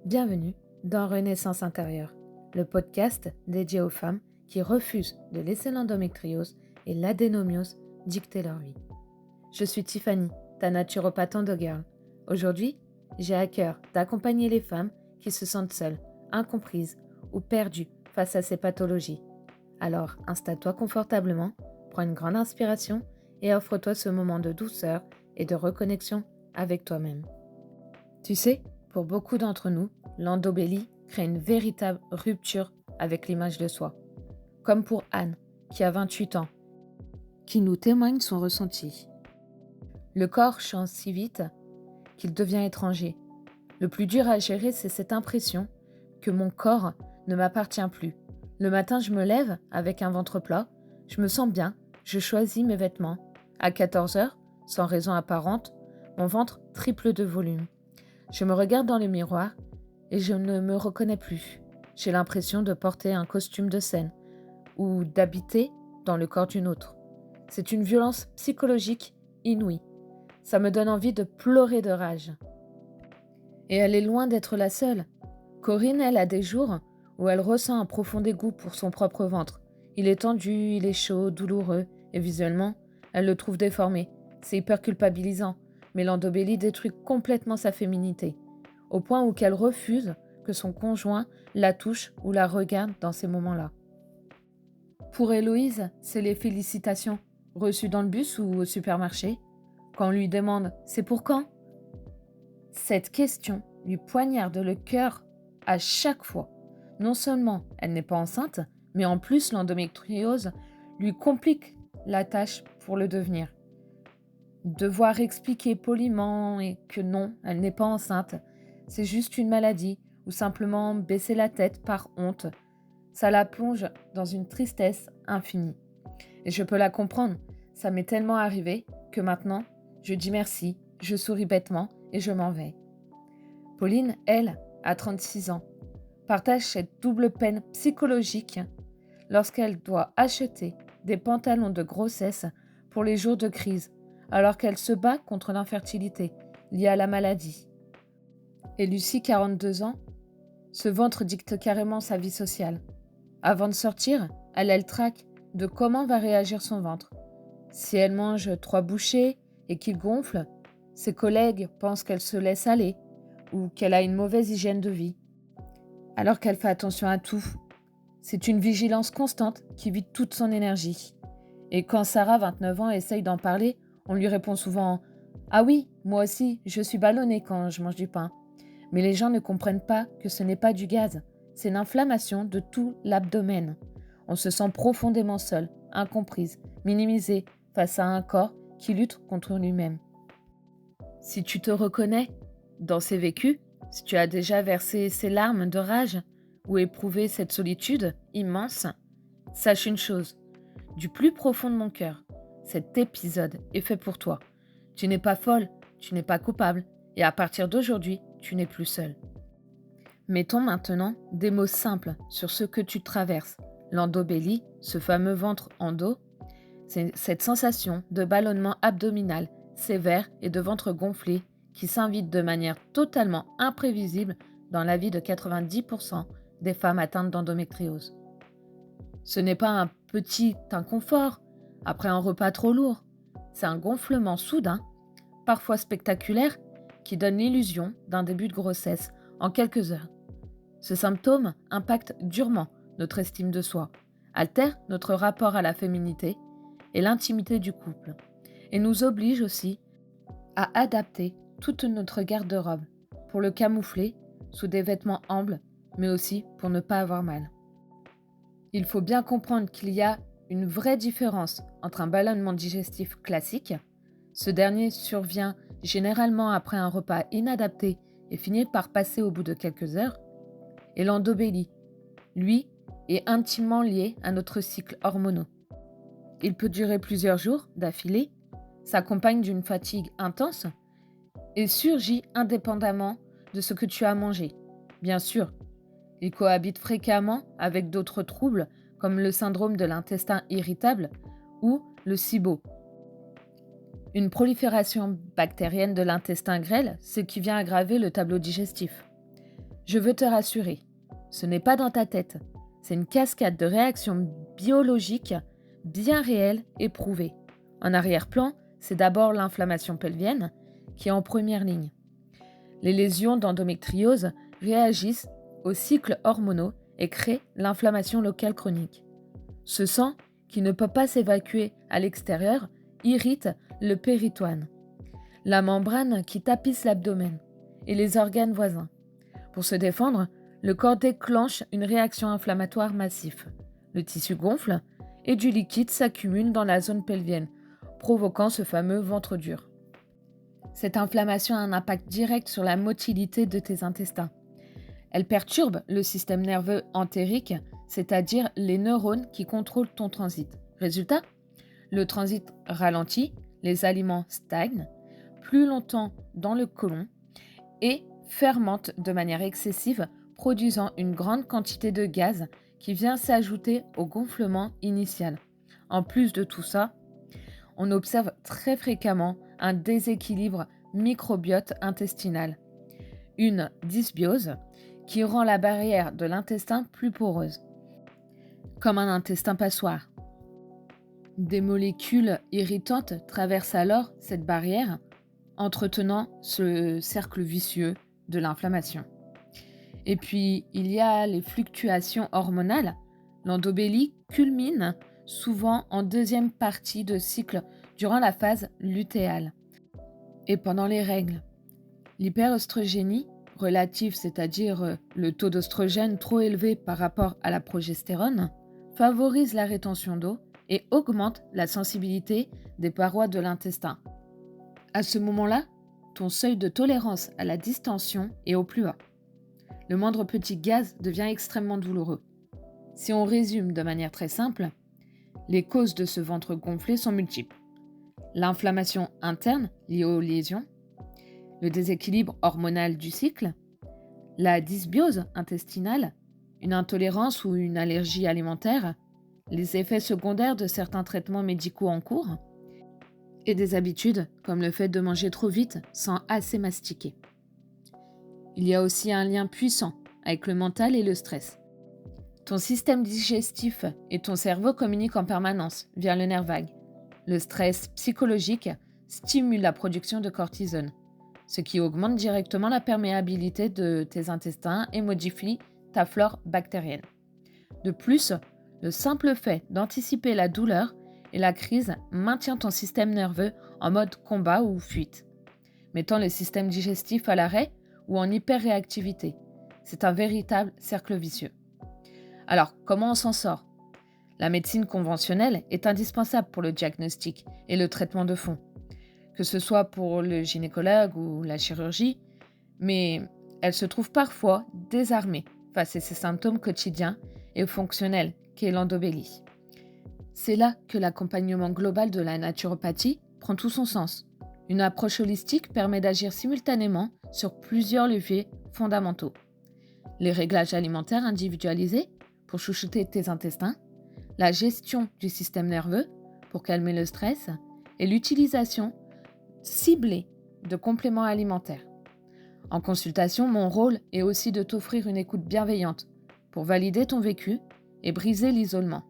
Bienvenue dans Renaissance intérieure, le podcast dédié aux femmes qui refusent de laisser l'endométriose et l'adénomiose dicter leur vie. Je suis Tiffany, ta naturopathe EndoGirl. Aujourd'hui, j'ai à cœur d'accompagner les femmes qui se sentent seules, incomprises ou perdues face à ces pathologies. Alors, installe-toi confortablement, prends une grande inspiration et offre-toi ce moment de douceur et de reconnexion avec toi-même. Tu sais, pour beaucoup d'entre nous, l'endobélie crée une véritable rupture avec l'image de soi. Comme pour Anne, qui a 28 ans, qui nous témoigne son ressenti. Le corps change si vite qu'il devient étranger. Le plus dur à gérer, c'est cette impression que mon corps ne m'appartient plus. Le matin, je me lève avec un ventre plat, je me sens bien, je choisis mes vêtements. À 14 heures, sans raison apparente, mon ventre triple de volume. Je me regarde dans le miroir et je ne me reconnais plus. J'ai l'impression de porter un costume de scène ou d'habiter dans le corps d'une autre. C'est une violence psychologique inouïe. Ça me donne envie de pleurer de rage. Et elle est loin d'être la seule. Corinne, elle, a des jours où elle ressent un profond dégoût pour son propre ventre. Il est tendu, il est chaud, douloureux, et visuellement, elle le trouve déformé. C'est hyper culpabilisant, mais l'endobélie détruit complètement sa féminité, au point où qu'elle refuse que son conjoint la touche ou la regarde dans ces moments-là. Pour Héloïse, c'est les félicitations, reçues dans le bus ou au supermarché. Quand on lui demande « c'est pour quand ?» Cette question lui poignarde le cœur à chaque fois. Non seulement elle n'est pas enceinte, mais en plus l'endométriose lui complique la tâche pour le devenir. Devoir expliquer poliment que non, elle n'est pas enceinte, c'est juste une maladie, ou simplement baisser la tête par honte, ça la plonge dans une tristesse infinie. Et je peux la comprendre, ça m'est tellement arrivé que maintenant, je dis merci, je souris bêtement et je m'en vais. Pauline, elle, a 36 ans, partage cette double peine psychologique lorsqu'elle doit acheter des pantalons de grossesse pour les jours de crise, alors qu'elle se bat contre l'infertilité liée à la maladie. Et Lucie, 42 ans, ce ventre dicte carrément sa vie sociale. Avant de sortir, elle a le trac de comment va réagir son ventre. Si elle mange 3 bouchées et qu'il gonfle, ses collègues pensent qu'elle se laisse aller ou qu'elle a une mauvaise hygiène de vie, alors qu'elle fait attention à tout. C'est une vigilance constante qui vide toute son énergie. Et quand Sarah, 29 ans, essaye d'en parler, on lui répond souvent « Ah oui, moi aussi, je suis ballonnée quand je mange du pain. » Mais les gens ne comprennent pas que ce n'est pas du gaz, c'est l'inflammation de tout l'abdomen. On se sent profondément seule, incomprise, minimisée face à un corps qui lutte contre lui-même. Si tu te reconnais dans ces vécus, si tu as déjà versé ces larmes de rage ou éprouvé cette solitude immense, sache une chose, du plus profond de mon cœur, cet épisode est fait pour toi. Tu n'es pas folle, tu n'es pas coupable, et à partir d'aujourd'hui, tu n'es plus seule. Mettons maintenant des mots simples sur ce que tu traverses. L'endobélie, ce fameux ventre en dos, c'est cette sensation de ballonnement abdominal sévère et de ventre gonflé qui s'invite de manière totalement imprévisible dans la vie de 90% des femmes atteintes d'endométriose. Ce n'est pas un petit inconfort après un repas trop lourd, c'est un gonflement soudain, parfois spectaculaire, qui donne l'illusion d'un début de grossesse en quelques heures. Ce symptôme impacte durement notre estime de soi, altère notre rapport à la féminité et l'intimité du couple, et nous oblige aussi à adapter toute notre garde-robe pour le camoufler sous des vêtements amples, mais aussi pour ne pas avoir mal. Il faut bien comprendre qu'il y a une vraie différence entre un ballonnement digestif classique, ce dernier survient généralement après un repas inadapté et finit par passer au bout de quelques heures, et l'endobélie, lui, est intimement lié à notre cycle hormonal. Il peut durer plusieurs jours d'affilée, s'accompagne d'une fatigue intense et surgit indépendamment de ce que tu as mangé. Bien sûr, il cohabite fréquemment avec d'autres troubles comme le syndrome de l'intestin irritable ou le SIBO. Une prolifération bactérienne de l'intestin grêle, ce qui vient aggraver le tableau digestif. Je veux te rassurer, ce n'est pas dans ta tête, c'est une cascade de réactions biologiques bien réelles et prouvées. En arrière-plan, c'est d'abord l'inflammation pelvienne qui est en première ligne. Les lésions d'endométriose réagissent aux cycles hormonaux et créent l'inflammation locale chronique. Ce sang, qui ne peut pas s'évacuer à l'extérieur, irrite le péritoine, la membrane qui tapisse l'abdomen et les organes voisins. Pour se défendre, le corps déclenche une réaction inflammatoire massive. Le tissu gonfle et du liquide s'accumule dans la zone pelvienne, provoquant ce fameux ventre dur. Cette inflammation a un impact direct sur la motilité de tes intestins. Elle perturbe le système nerveux entérique, c'est-à-dire les neurones qui contrôlent ton transit. Résultat, le transit ralentit, les aliments stagnent plus longtemps dans le côlon et fermentent de manière excessive, produisant une grande quantité de gaz qui vient s'ajouter au gonflement initial. En plus de tout ça, on observe très fréquemment un déséquilibre microbiote intestinal, une dysbiose qui rend la barrière de l'intestin plus poreuse, comme un intestin passoire. Des molécules irritantes traversent alors cette barrière, entretenant ce cercle vicieux de l'inflammation. Et puis, il y a les fluctuations hormonales. L'endobélie culmine souvent en deuxième partie de cycle durant la phase lutéale et pendant les règles. L'hyperoestrogénie relative, c'est-à-dire le taux d'oestrogène trop élevé par rapport à la progestérone, favorise la rétention d'eau et augmente la sensibilité des parois de l'intestin. À ce moment-là, ton seuil de tolérance à la distension est au plus bas. Le moindre petit gaz devient extrêmement douloureux. Si on résume de manière très simple, les causes de ce ventre gonflé sont multiples. L'inflammation interne liée aux lésions, le déséquilibre hormonal du cycle, la dysbiose intestinale, une intolérance ou une allergie alimentaire, les effets secondaires de certains traitements médicaux en cours, et des habitudes comme le fait de manger trop vite sans assez mastiquer. Il y a aussi un lien puissant avec le mental et le stress. Ton système digestif et ton cerveau communiquent en permanence via le nerf vague. Le stress psychologique stimule la production de cortisone, ce qui augmente directement la perméabilité de tes intestins et modifie ta flore bactérienne. De plus, le simple fait d'anticiper la douleur et la crise maintient ton système nerveux en mode combat ou fuite, mettant le système digestif à l'arrêt ou en hyperréactivité. C'est un véritable cercle vicieux. Alors, comment on s'en sort ? La médecine conventionnelle est indispensable pour le diagnostic et le traitement de fond, que ce soit pour le gynécologue ou la chirurgie, mais elle se trouve parfois désarmée face à ces symptômes quotidiens et fonctionnels qu'est l'endobélie. C'est là que l'accompagnement global de la naturopathie prend tout son sens. Une approche holistique permet d'agir simultanément sur plusieurs leviers fondamentaux. Les réglages alimentaires individualisés pour chouchouter tes intestins, la gestion du système nerveux pour calmer le stress et l'utilisation ciblée de compléments alimentaires. En consultation, mon rôle est aussi de t'offrir une écoute bienveillante pour valider ton vécu et briser l'isolement.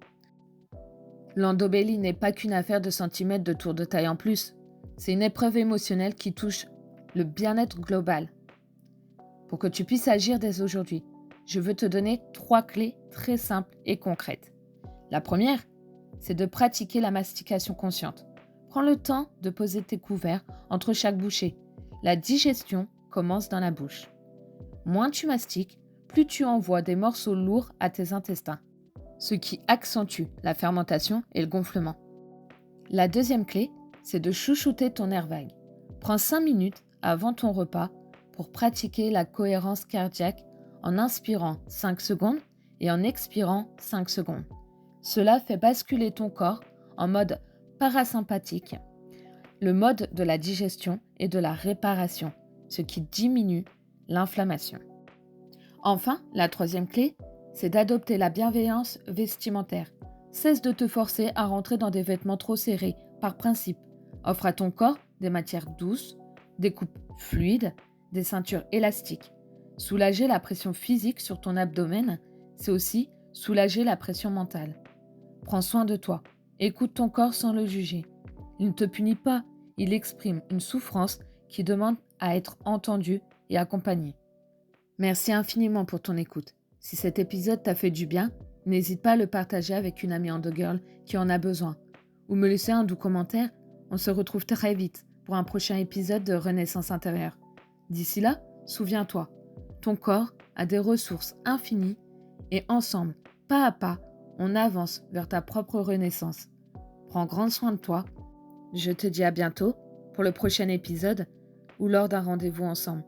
L'endobélie n'est pas qu'une affaire de centimètres de tour de taille en plus, c'est une épreuve émotionnelle qui touche le bien-être global. Pour que tu puisses agir dès aujourd'hui, je veux te donner 3 clés très simples et concrètes. La première, c'est de pratiquer la mastication consciente. Prends le temps de poser tes couverts entre chaque bouchée. La digestion commence dans la bouche. Moins tu mastiques, plus tu envoies des morceaux lourds à tes intestins, ce qui accentue la fermentation et le gonflement. La deuxième clé, c'est de chouchouter ton nerf vague. Prends 5 minutes avant ton repas pour pratiquer la cohérence cardiaque en inspirant 5 secondes et en expirant 5 secondes. Cela fait basculer ton corps en mode parasympathique, le mode de la digestion et de la réparation, ce qui diminue l'inflammation. Enfin, la troisième clé, c'est d'adopter la bienveillance vestimentaire. Cesse de te forcer à rentrer dans des vêtements trop serrés, par principe. Offre à ton corps des matières douces, des coupes fluides, des ceintures élastiques. Soulager la pression physique sur ton abdomen, c'est aussi soulager la pression mentale. Prends soin de toi. Écoute ton corps sans le juger. Il ne te punit pas, il exprime une souffrance qui demande à être entendue et accompagnée. Merci infiniment pour ton écoute. Si cet épisode t'a fait du bien, n'hésite pas à le partager avec une amie Endogirl qui en a besoin. Ou me laisser un doux commentaire. On se retrouve très vite pour un prochain épisode de Renaissance intérieure. D'ici là, souviens-toi, ton corps a des ressources infinies et ensemble, pas à pas, on avance vers ta propre renaissance. Prends grand soin de toi. Je te dis à bientôt pour le prochain épisode ou lors d'un rendez-vous ensemble.